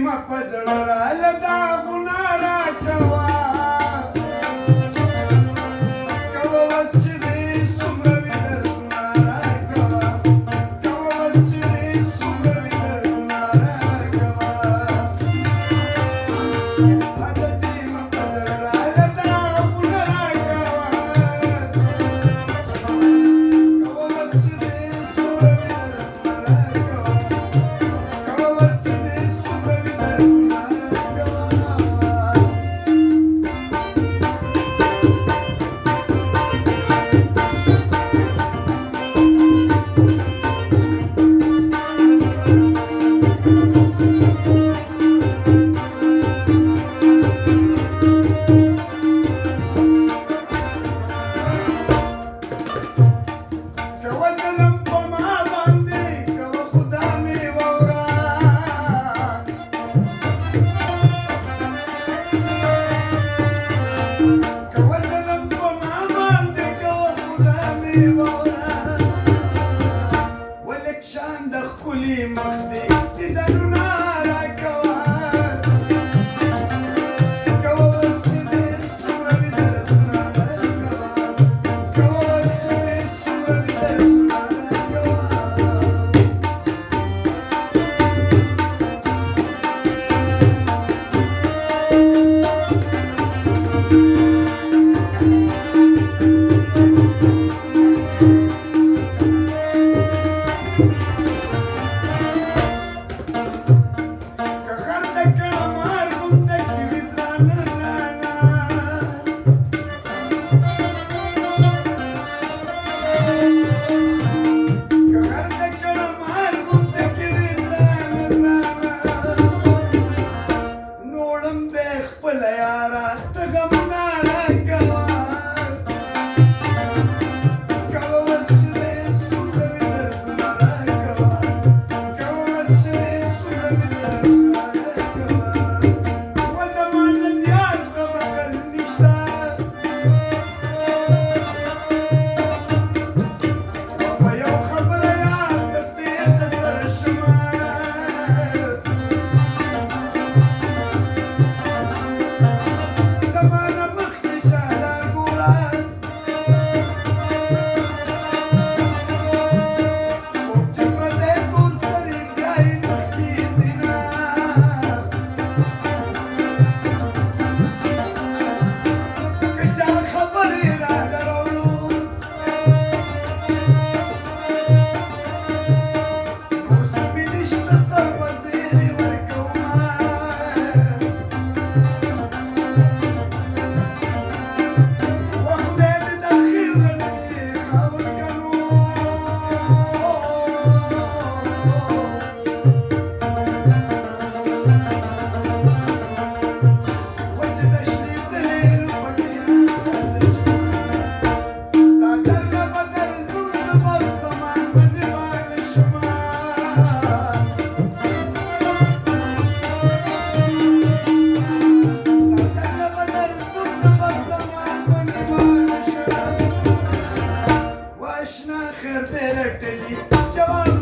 ما په زړه راله داغونه راکوه کوه وس چې دې څومره وي دردونه راکوه کوه وس چې دې څومره وي دردونه راکوه حالتې ما په زړه راله داغونه راکوه کوه وس چې دې څومره وي دردونه راکوه کوه وس چې دې څومره وي دردونه راکوه کوه ظلم په ما باندې کوه خدا مې واوره کوه ظلم په ما باندې کوه خدا مې واوره ولک شان د ښکلي مخ دې دیدنونه راکوه کوه وس چې دې څومره وي دردونه راکوه کوه وس چې دې څومره وي دردونه راکوه که غر د کړه مار غونډه کې وي درانه درانه که غر د کړه مار غونډه کې وي درانه درانه نو وړمبې خپله یاره ته غمونه راکوه کوه وس چې دې څومره وي دردونه راکوه کوه وس چې دې څومره وي دردونه راکوه و زما نه زیات غم عقل نشته په یو خبره یار د تېر د سره شمه زما نه مخکې شهلار ګوره څوک چې پردی تور سرې بیا یې مخکې ځینه که چا خبرې راله راوړو نو څه مې نشته سر په زیرې ورکومه و خدای دې د ښې ورځې خاوند کړو و چې د شنې تلې لوبکې ناڅه شي ستا در له بدل زم زه بر زمان باندې باغله شمه ستا در له بدل زم زه بر زمان باندې باغله شمه و اشنا خیر دې رټلي جواب